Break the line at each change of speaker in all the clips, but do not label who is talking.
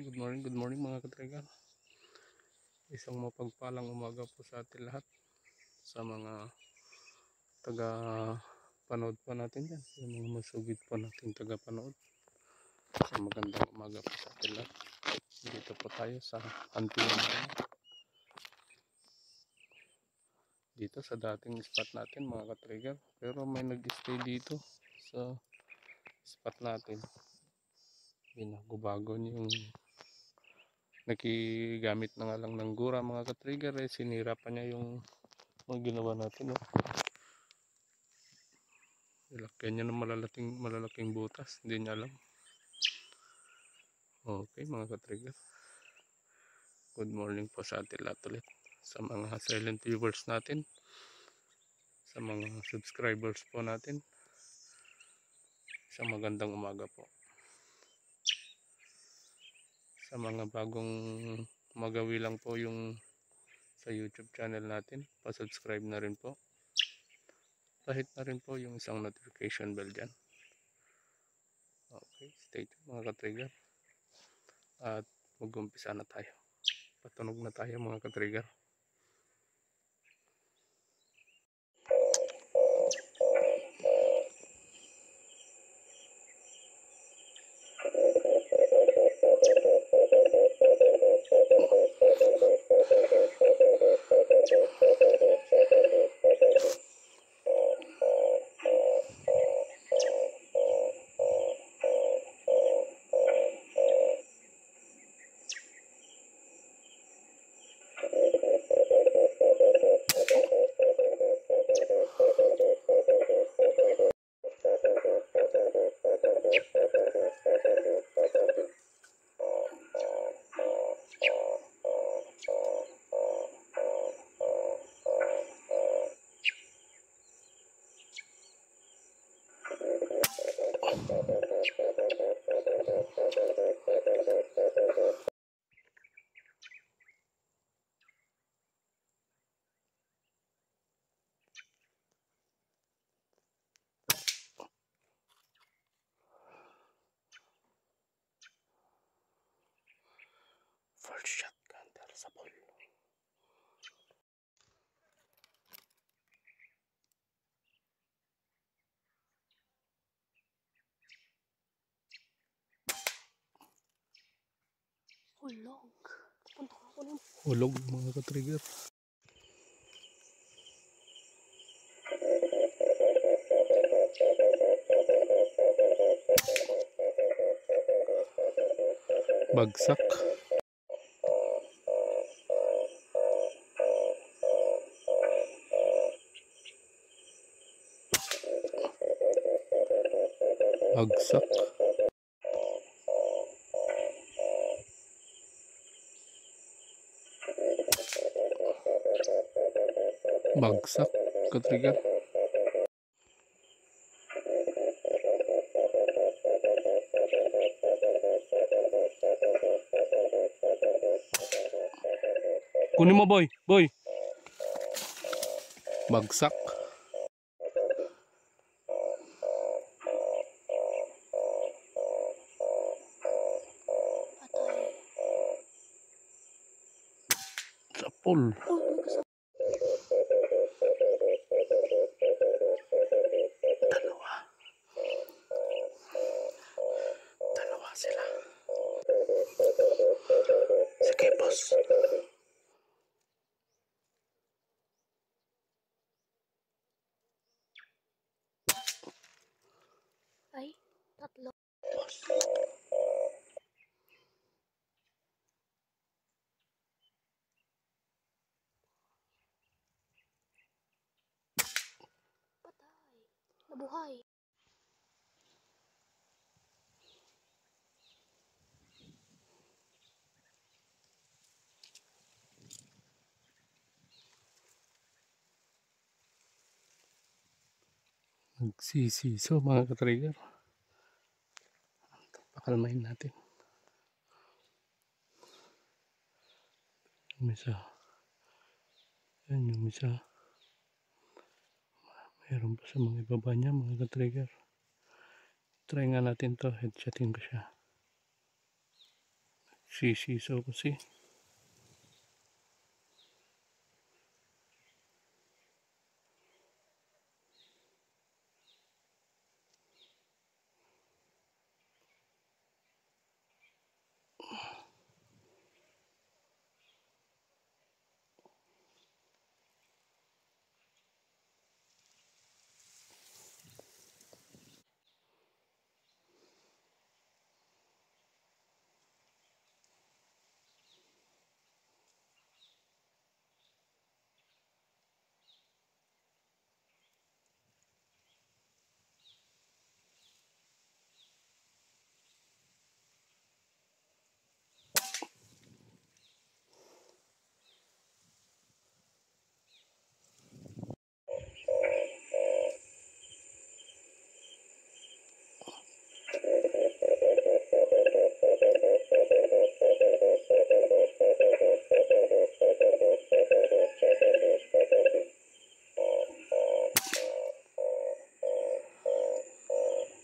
good morning mga katrega. Isang mapagpalang umaga po sa atin lahat. Sa mga taga-panood po natin dyan. Yung mga masugid po natin taga-panood. So, magandang umaga po sa atin lahat. Dito po tayo sa Antiwan. Dito sa dating spot natin mga katrega. Pero may nag-stay dito sa spot natin. Binago-bago yung nakigamit na nga lang ng gura mga katrigger, sinira pa niya yung mga ginawa natin. Nilagyan niya ng malalaking butas, hindi niya alam. Okay mga katrigger, good morning po sa atin lahat ulit, sa mga silent viewers natin, sa mga subscribers po natin. Isang magandang umaga po. Sa mga bagong magawi lang po yung sa YouTube channel natin, pa-subscribe na rin po. Kahit na rin po yung isang notification bell dyan. Okay, stay tuned mga katrigger. At mag-umpisa na tayo. Patunog na tayo mga katrigger. First shot counter sa ball.
Hulog. Punta ako ng
Hulog mga katrigger. Bagsak. Bagsak. Bagsak katrigger. Kunin mo boy, boy. Bagsak.
patay.
Sa pool. Dalawa sila. Sige boss.
Ay, tatlo.
Boss.
Patay. Nabuhay.
Nagsisiso mga katrigger. Pakalmahin natin. Yung isa. Yan yung isa. Mayroon pa sa mga ibaba niya mga katrigger. Try nga natin to. Headshotin ko siya. Nagsisisaw kasi.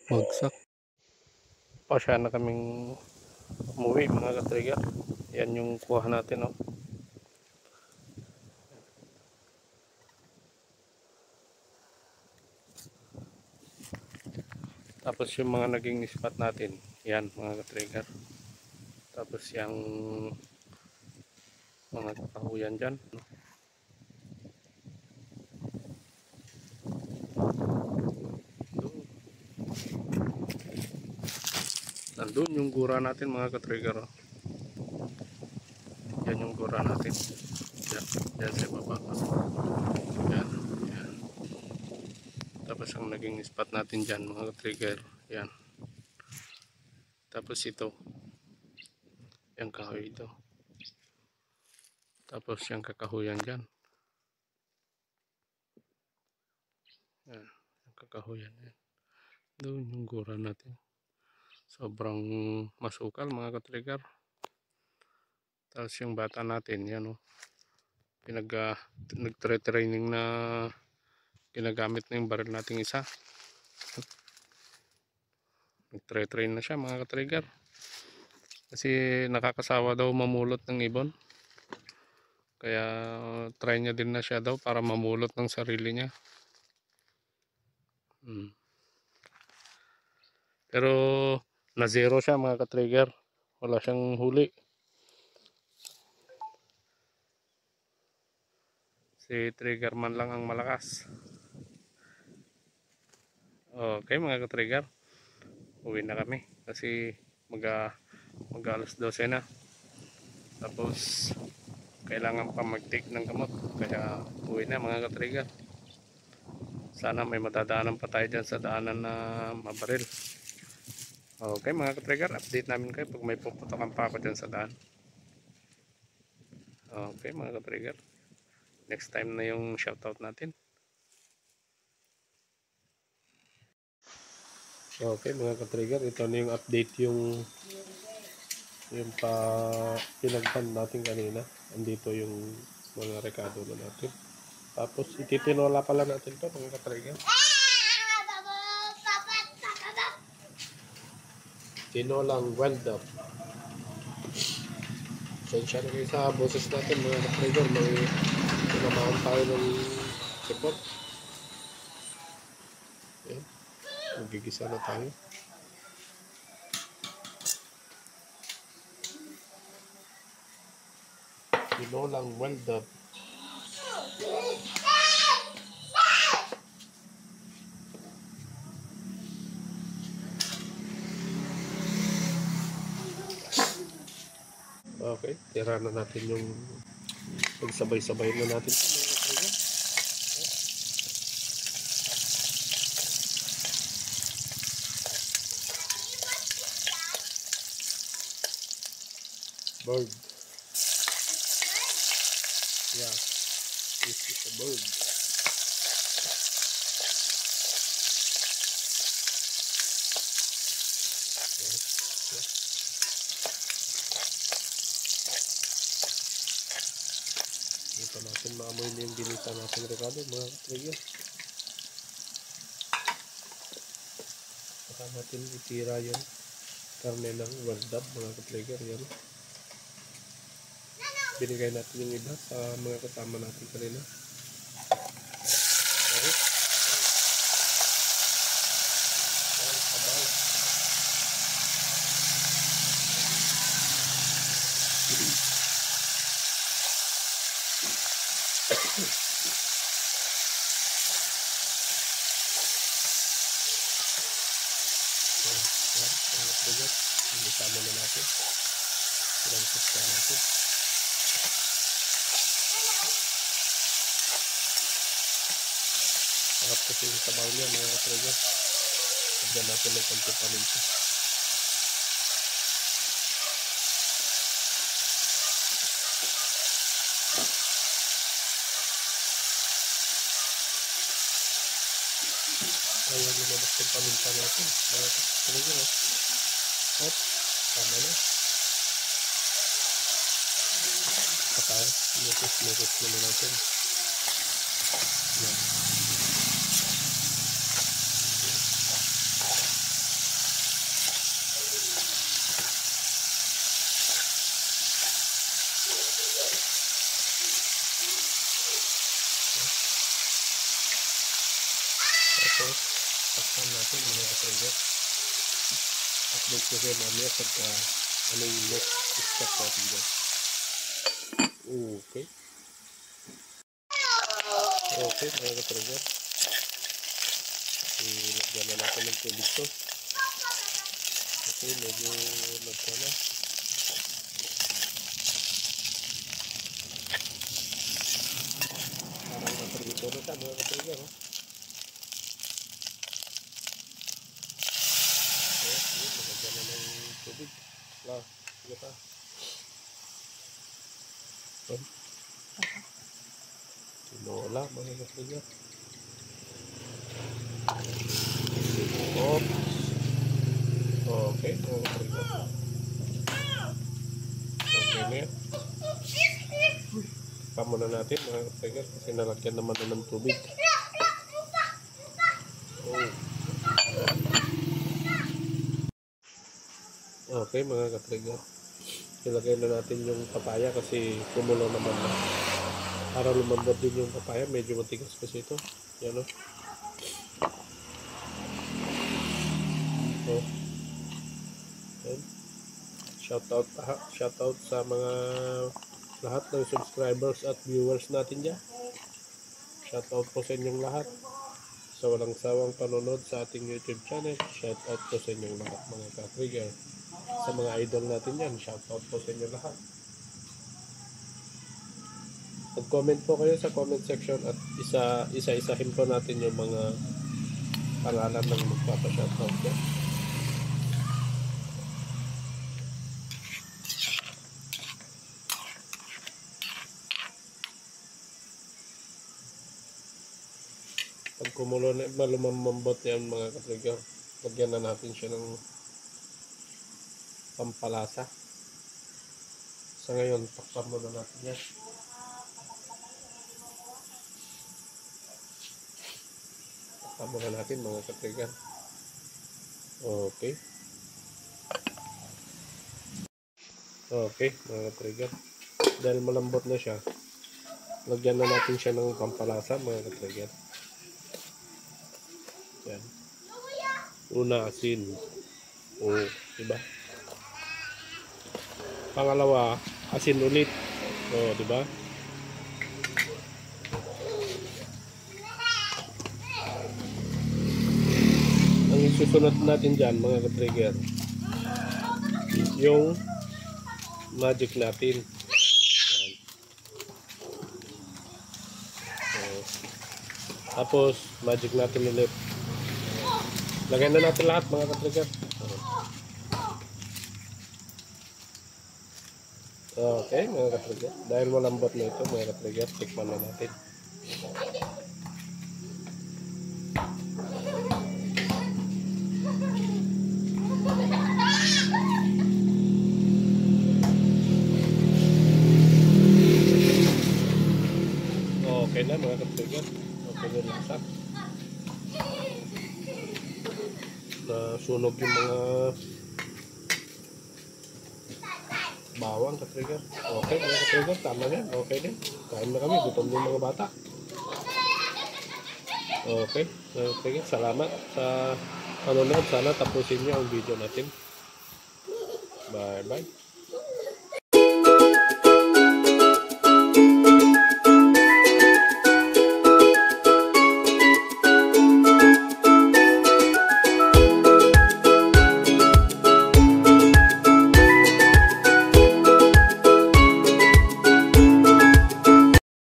Bagsak. Pasya na kaming umuwi mga katrigger. Yan yung kuha natin, oh. Tapos yung mga naging spot natin, yan mga katrigger. Tapos yung mga kahuyan dyan. Nandun yung gura natin mga katrigger, oh. Yan yung gura natin. Yan sa baba. Yan. Yan. Tapos ang naging spot natin dyan mga katrigger, yan. Tapos ito, yung kahoy ito. Tapos yung kakahuyan dyan. Yan, yung kakahuyan yan. Doon yung gura natin. Sobrang masukal mga katrigger. Tapos yung bata natin, yan, oh. Nagtre-training na ginagamit na yung baril nating isa. Nagtre-train na siya mga katrigger. Kasi nakakasawa daw mamulot ng ibon. Kaya try niya din na siya daw para mamulot ng sarili niya. Pero na zero siya mga katrigger. Wala siyang huli. Si Triggerman lang ang malakas. Okay mga katrigger, uwi na kami kasi mag alas 12 na. Tapos kailangan pa mag-take ng gamot, kaya uwi na mga katrigger. Sana may matadaanan pa tayo dyan sa daanan na mabaril. Okay mga katrigger, update namin kayo pag may puputokan pa ako dyan sa daan. Okay mga katrigger, next time na yung shoutout natin. Okay mga katrigger, ito na yung update yung pinagpan natin kanina. Andito yung mga rekado na natin. Tapos ititinola pala natin to mga katrigger. Tinolang wild up. Sensya na kayo sa boses natin mga katrigger. May tinamaan tayo ng support. Ayan. Magigisa na tayo. Tinolang wild up. Okay, tira na natin yung pagsabay-sabay na natin ito mga katrigger. Bird. Yeah, this is a bird. Dito natin maamoy na yung binita natin rekado mga katrigger. Saka natin itira yung karne ng wild dab mga katrigger. Yan. binigay natin yung iba sa mga kasama natin kanina. Okay. Sabaw. Isama na natin. Ilang pasta natin. Harap kasi yung sabaw niya mga katrega. Lagyan natin ng konti paminta. Ayan lumabas yung paminta natin mga katrega. At tama na. Saka lukos muna natin. Yan. Tapos takpan natin mga katrega. Update ko kayo mamaya pagka ano yung next step natin dyan. Okay. Okay mga katrega. Ilagyan na natin ng tubig to. Okay, medyo nagka na. Parang natrito na siya mga katrega. Maganda na ng tubig. Sige pa. Tinola, mga katrega. Oops. Okay, mga katrega. Okay na yan. Pamuna natin mga katrega kasi nalagyan naman na ng tubig. Oh. Okay mga katrega, ilagay na natin yung papaya kasi kumulo naman na. Para lumambot din yung papaya, medyo matigas kasi ito. Yan o. Oh. Yan. Shoutout sa mga lahat ng subscribers at viewers natin dyan. Shoutout po sa inyong lahat. Sa walang sawang panonood sa ating YouTube channel. Shoutout po sa inyong lahat mga katrigger. Sa mga idol natin yan, shoutout po sa inyo lahat. Mag-comment po kayo sa comment section at isa-isahin po natin yung mga pangalan ng magpapa-shoutout yan. Pag kumulo na, malumambot yan mga katrigger, lagyan na natin siya ng pampalasa. Sa ngayon, takpan muna natin yan. Takpan muna natin mga katrigger. Okay. Okay mga katrigger. Dahil malambot na siya, lagyan na natin siya ng pampalasa mga katrigger. Yan. Una, asin. O, diba? Pangalawa, asin ulit. O, diba? Ang isusunod natin dyan, mga ka-trigger, yung magic natin. Tapos, magic natin ulit. Lagyan na natin lahat, mga ka-trigger. Okay, mga ka-trigger. Dahil malambot na ito, mga ka-trigger, tikman na natin. Okay na, mga ka-trigger. Okay na lasa. Nasunog yung mga
Bawang ka-trigger. Okay, mga ka-trigger. Tama na yan. Okay din. Kain na kami. Gutom din mga bata. Okay. Mga ka-trigger. Salamat sa panonood. Sana tapusin niyo ang video natin. Bye-bye.